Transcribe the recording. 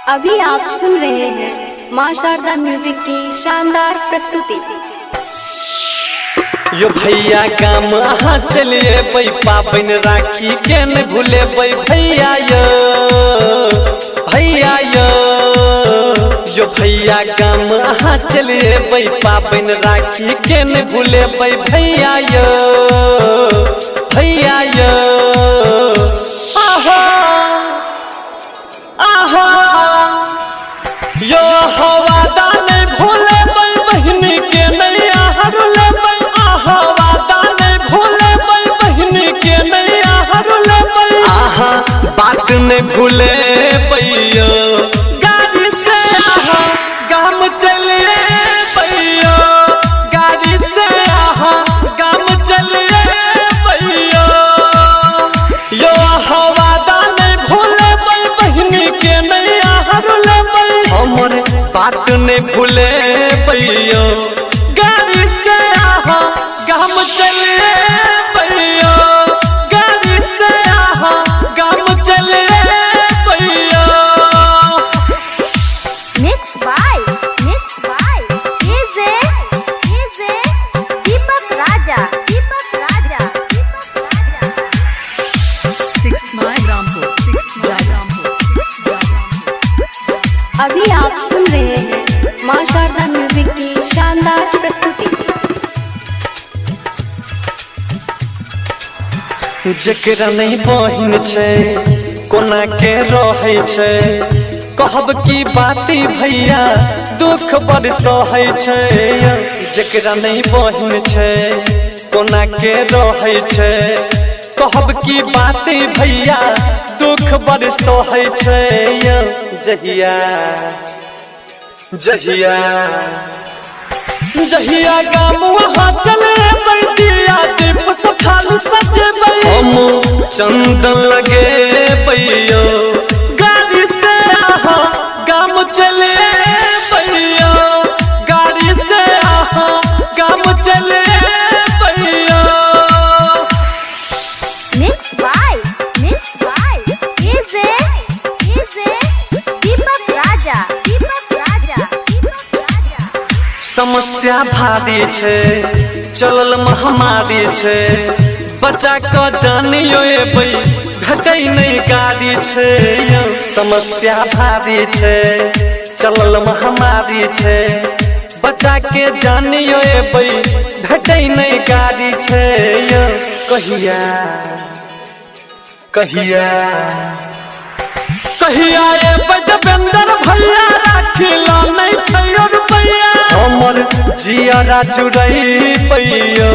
अभी आप सुन रहे हैं मां शारदा म्यूजिक की शानदार प्रस्तुति। यो भैया काम अहाँ चलिए बई पाबन राखी के न भूले बई भैया यो यो भैया काम अहाँ चलिए बई पाबन राखी के न भूले बई भैया यो आहा आहा यो हवादा नहीं भूले बई बहन के नैया हरुले बई आहा वादा नहीं भूले बई बहन के नैया हरुले बई आहा बात नहीं भूले बैयो गाड़ी से आहा गाम चलिए बैयो गाड़ी से आहा गाम चलिए बैयो यो हवादा नहीं भूले बई बहन के नैया हरुले बई हमर बात नहीं भूले बैयो गाड़ी से आहा गाम चलिए बैयो गाड़ी से आहा गाम चलिए बैयो। Mix by DJ Deepak Raja 6 Rampur अभी आप सुन रहे हैं मां शारदा म्यूजिक की शानदार प्रस्तुति। जकरा नहीं बहिन छे कोना के रहे छे कहब की बाती भैया दुख बड़ सहै छे जकरा नहीं बहिन छे कोना के रहे छे कहब की बाती भैया दुख बड़ सहै छे जहिया जहिया जहिया गाम वहाँ चले बैठिया दीप सखाल सजे हम चंदन लगे बैयो गाड़ी से आहा गाम चले बैयो गाड़ी से आहा गाम चले बैयो। Mix by DJ Deepak Raja समस्या भारी छे चलल महामारी छे बच्चा को जानियो बई भेटै नहीं गाड़ी छे समस्या भारी छे चलल महामारी छे बच्चा के जानियो बई भेटै नहीं गाड़ी छे कहिया कहिया कहिया ए बजबेंदर भैया राखिला नहीं छै रुपैया हमर जिया चुरई पैयो